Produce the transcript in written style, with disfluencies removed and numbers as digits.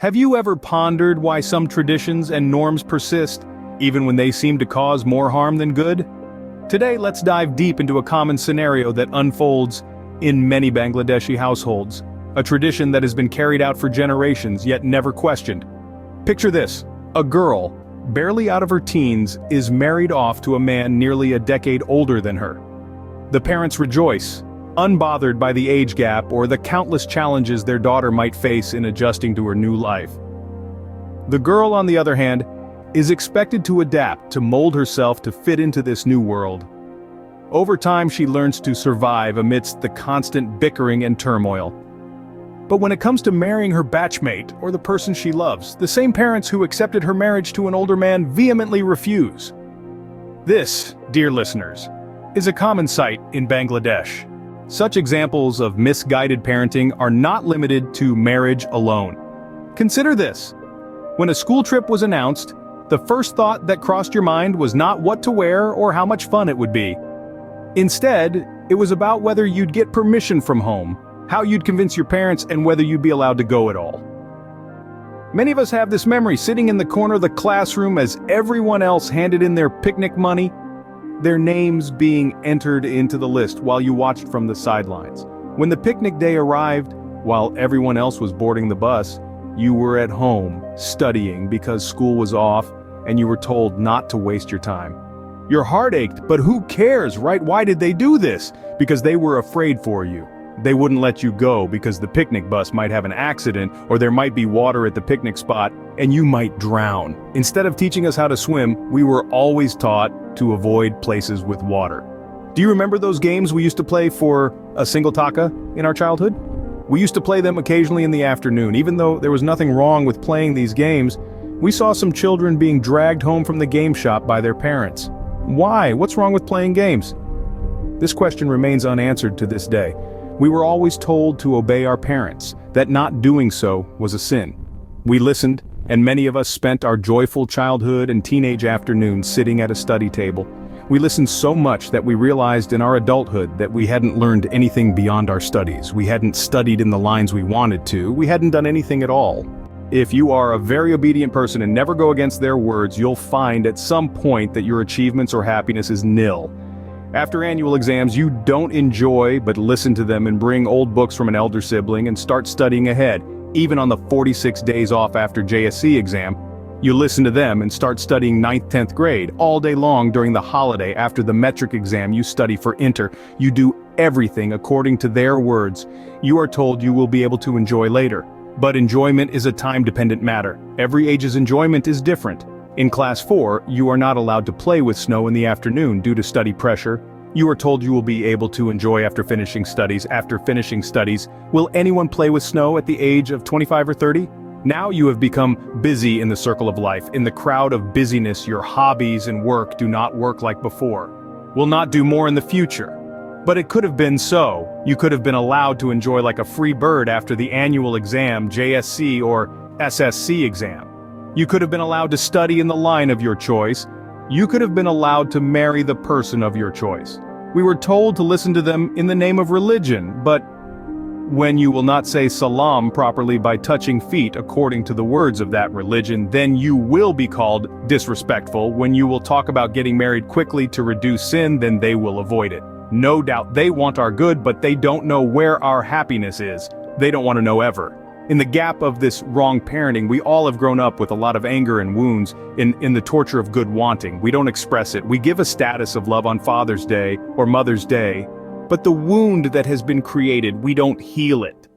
Have you ever pondered why some traditions and norms persist, even when they seem to cause more harm than good? Today, let's dive deep into a common scenario that unfolds in many Bangladeshi households, a tradition that has been carried out for generations yet never questioned. Picture this: a girl, barely out of her teens, is married off to a man nearly a decade older than her. The parents rejoice, unbothered by the age gap or the countless challenges their daughter might face in adjusting to her new life. The girl, on the other hand, is expected to adapt, to mold herself to fit into this new world. Over time, she learns to survive amidst the constant bickering and turmoil. But when it comes to marrying her batchmate or the person she loves, the same parents who accepted her marriage to an older man vehemently refuse. This, dear listeners, is a common sight in Bangladesh. Such examples of misguided parenting are not limited to marriage alone. Consider this: when a school trip was announced, the first thought that crossed your mind was not what to wear or how much fun it would be. Instead, it was about whether you'd get permission from home, how you'd convince your parents, and whether you'd be allowed to go at all. Many of us have this memory sitting in the corner of the classroom as everyone else handed in their picnic money, their names being entered into the list while you watched from the sidelines. When the picnic day arrived, while everyone else was boarding the bus, you were at home, studying because school was off, and you were told not to waste your time. Your heart ached, but who cares, right? Why did they do this? Because they were afraid for you. They wouldn't let you go because the picnic bus might have an accident, or there might be water at the picnic spot, and you might drown. Instead of teaching us how to swim, we were always taught to avoid places with water. Do you remember those games we used to play for a single taka in our childhood? We used to play them occasionally in the afternoon. Even though there was nothing wrong with playing these games, we saw some children being dragged home from the game shop by their parents. Why? What's wrong with playing games? This question remains unanswered to this day. We were always told to obey our parents, that not doing so was a sin. We listened, and many of us spent our joyful childhood and teenage afternoons sitting at a study table. We listened so much that we realized in our adulthood that we hadn't learned anything beyond our studies. We hadn't studied in the lines we wanted to. We hadn't done anything at all. If you are a very obedient person and never go against their words, you'll find at some point that your achievements or happiness is nil. After annual exams you don't enjoy but listen to them and bring old books from an elder sibling and start studying ahead. Even on the 46 days off after JSC exam, you listen to them and start studying 9th, 10th grade. All day long during the holiday after the metric exam you study for inter. You do everything according to their words. You are told you will be able to enjoy later. But enjoyment is a time-dependent matter. Every age's enjoyment is different. In Class 4, you are not allowed to play with snow in the afternoon due to study pressure. You are told you will be able to enjoy after finishing studies. After finishing studies, will anyone play with snow at the age of 25 or 30? Now you have become busy in the circle of life. In the crowd of busyness, your hobbies and work do not work like before. Will not do more in the future. But it could have been so. You could have been allowed to enjoy like a free bird after the annual exam, JSC or SSC exam. You could have been allowed to study in the line of your choice. You could have been allowed to marry the person of your choice. We were told to listen to them in the name of religion, but when you will not say salam properly by touching feet according to the words of that religion, then you will be called disrespectful. When you will talk about getting married quickly to reduce sin, then they will avoid it. No doubt they want our good, but they don't know where our happiness is. They don't want to know ever. In the gap of this wrong parenting, we all have grown up with a lot of anger and wounds in the torture of good wanting. We don't express it. We give a status of love on Father's Day or Mother's Day, but the wound that has been created, we don't heal it.